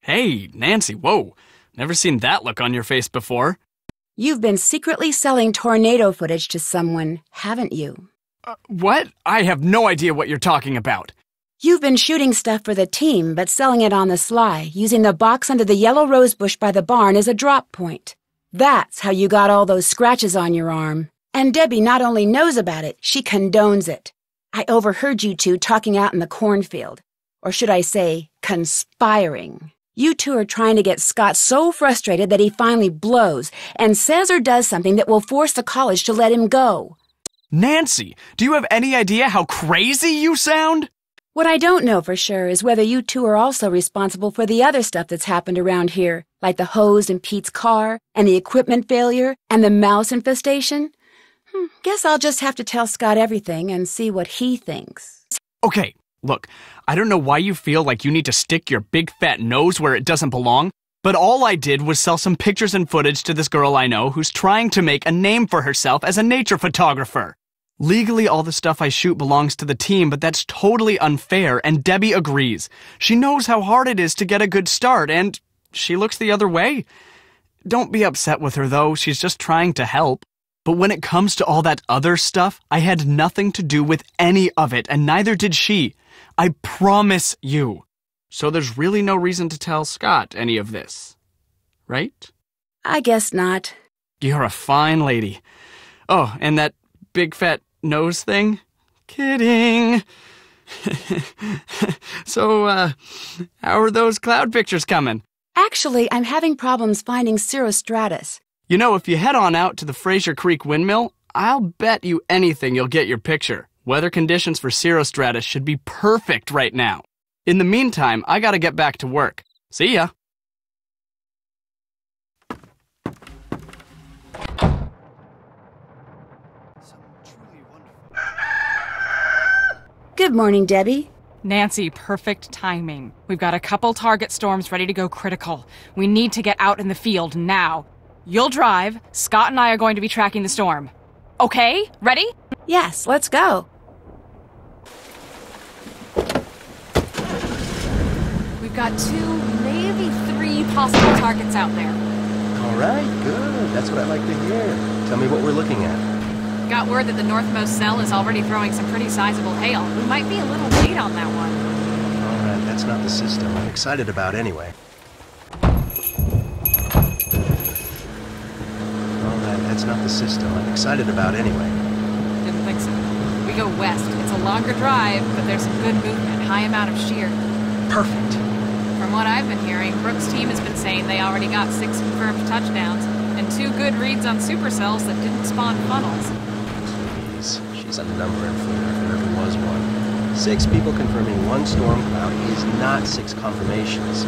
Hey, Nancy, whoa. Never seen that look on your face before. You've been secretly selling tornado footage to someone, haven't you? What? I have no idea what you're talking about. You've been shooting stuff for the team, but selling it on the sly, using the box under the yellow rose bush by the barn as a drop point. That's how you got all those scratches on your arm. And Debbie not only knows about it, she condones it. I overheard you two talking out in the cornfield. Or should I say, conspiring. You two are trying to get Scott so frustrated that he finally blows and says or does something that will force the college to let him go. Nancy, do you have any idea how crazy you sound? What I don't know for sure is whether you two are also responsible for the other stuff that's happened around here, like the hose in Pete's car, and the equipment failure, and the mouse infestation. Guess I'll just have to tell Scott everything and see what he thinks. Okay, look, I don't know why you feel like you need to stick your big fat nose where it doesn't belong, but all I did was sell some pictures and footage to this girl I know who's trying to make a name for herself as a nature photographer. Legally, all the stuff I shoot belongs to the team, but that's totally unfair, and Debbie agrees. She knows how hard it is to get a good start, and she looks the other way. Don't be upset with her, though. She's just trying to help. But when it comes to all that other stuff, I had nothing to do with any of it, and neither did she. I promise you. So there's really no reason to tell Scott any of this, right? I guess not. You're a fine lady. Oh, and that big fat nose thing? Kidding. So, how are those cloud pictures coming? Actually, I'm having problems finding cirrostratus. You know, if you head on out to the Fraser Creek windmill, I'll bet you anything you'll get your picture. Weather conditions for cirrostratus should be perfect right now. In the meantime, I gotta get back to work. See ya. Good morning, Debbie. Nancy, perfect timing. We've got a couple target storms ready to go critical. We need to get out in the field now. You'll drive. Scott and I are going to be tracking the storm. Okay? Ready? Yes, let's go. We've got 2, maybe 3 possible targets out there. All right, good. That's what I like to hear. Tell me what we're looking at. Got word that the northmost cell is already throwing some pretty sizable hail. We might be a little late on that one. All right, that's not the system I'm excited about anyway. That's not the system I'm excited about anyway. Didn't think so. We go west. It's a longer drive, but there's some good movement, high amount of shear. Perfect. From what I've been hearing, Brooks' team has been saying they already got 6 confirmed touchdowns and 2 good reads on supercells that didn't spawn funnels. Jeez, she's a number inflator if there ever was one. 6 people confirming 1 storm cloud is not 6 confirmations.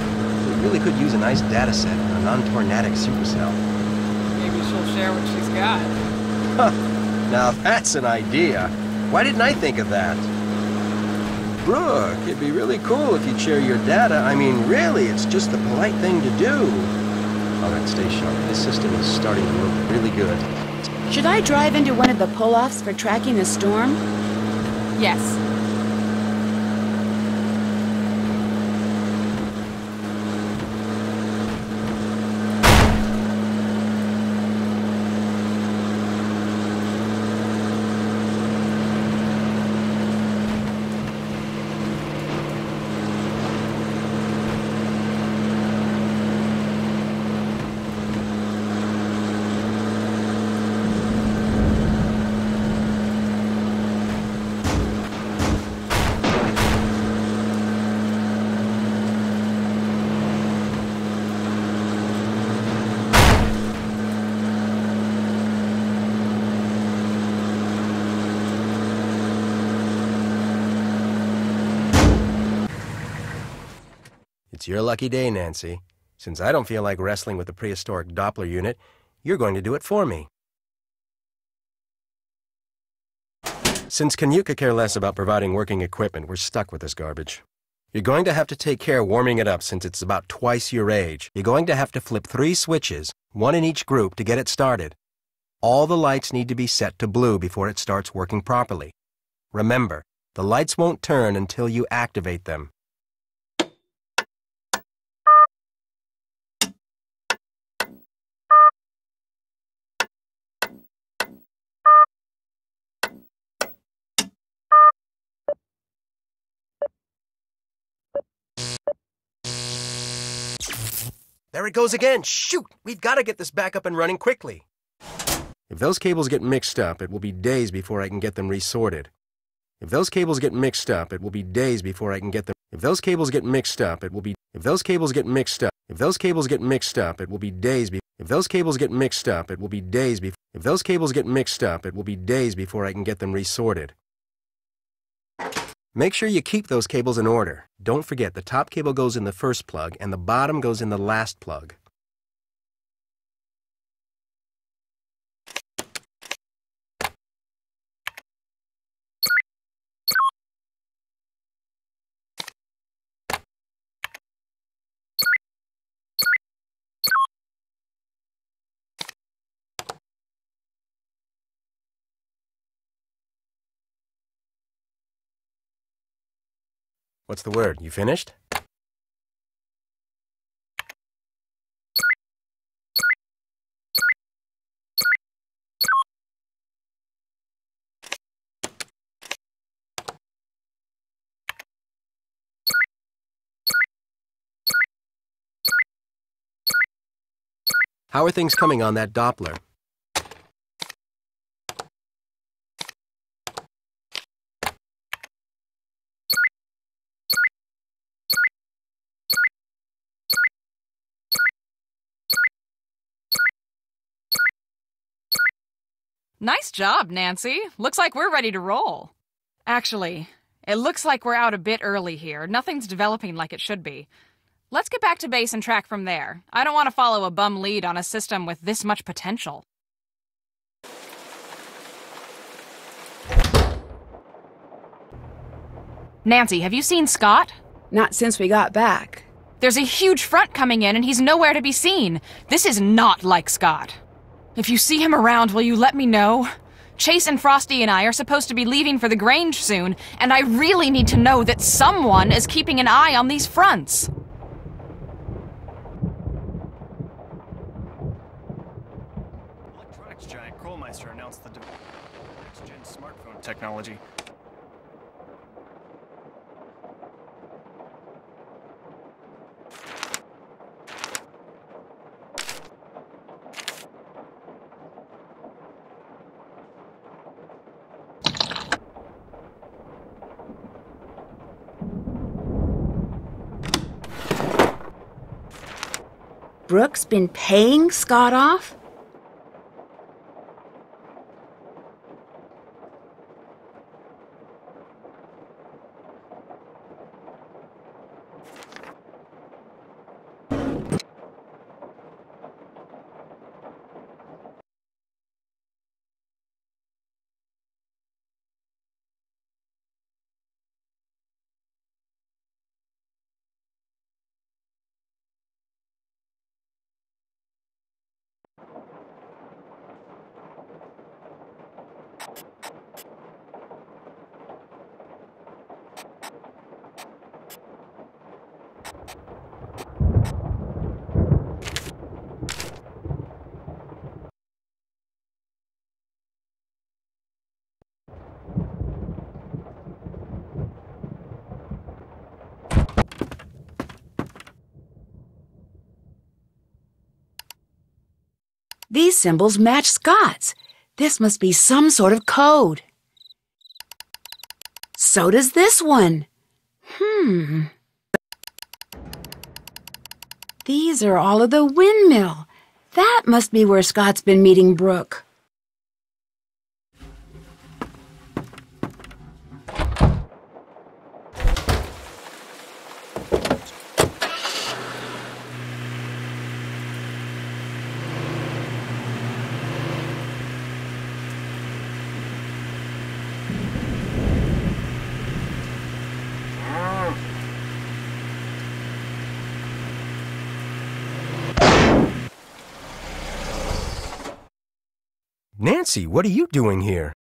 We really could use a nice data set on a non-tornadic supercell. Maybe she'll share what she's got. Huh. Now that's an idea. Why didn't I think of that? Brooke, it'd be really cool if you'd share your data. I mean, really, it's just the polite thing to do. All right, stay sharp. This system is starting to look really good. Should I drive into one of the pull-offs for tracking the storm? Yes. It's your lucky day, Nancy. Since I don't feel like wrestling with the prehistoric Doppler unit, you're going to do it for me. Since Canute could care less about providing working equipment, we're stuck with this garbage. You're going to have to take care warming it up since it's about twice your age. You're going to have to flip 3 switches, 1 in each group, to get it started. All the lights need to be set to blue before it starts working properly. Remember, the lights won't turn until you activate them. There it goes again. Shoot! We've got to get this back up and running quickly. If those cables get mixed up, it will be days before I can get them resorted. If those cables get mixed up, it will be days before I can get them. If those cables get mixed up, it will be. If those cables get mixed up. If those cables get mixed up, it will be days. If those cables get mixed up, it will be days. If those cables get mixed up, it will be days before I can get them resorted. Make sure you keep those cables in order. Don't forget the top cable goes in the first plug and the bottom goes in the last plug. What's the word? You finished? How are things coming on that Doppler? Nice job, Nancy. Looks like we're ready to roll. Actually, it looks like we're out a bit early here. Nothing's developing like it should be. Let's get back to base and track from there. I don't want to follow a bum lead on a system with this much potential. Nancy, have you seen Scott? Not since we got back. There's a huge front coming in and he's nowhere to be seen. This is not like Scott. If you see him around, will you let me know? Chase and Frosty and I are supposed to be leaving for the Grange soon, and I really need to know that someone is keeping an eye on these fronts. Electronics giant Krollmeister announced the next-gen smartphone technology. Brooks been paying Scott off? These symbols match Scott's. This must be some sort of code. So does this one. These are all of the windmill. That must be where Scott's been meeting Brooke. Nancy, what are you doing here?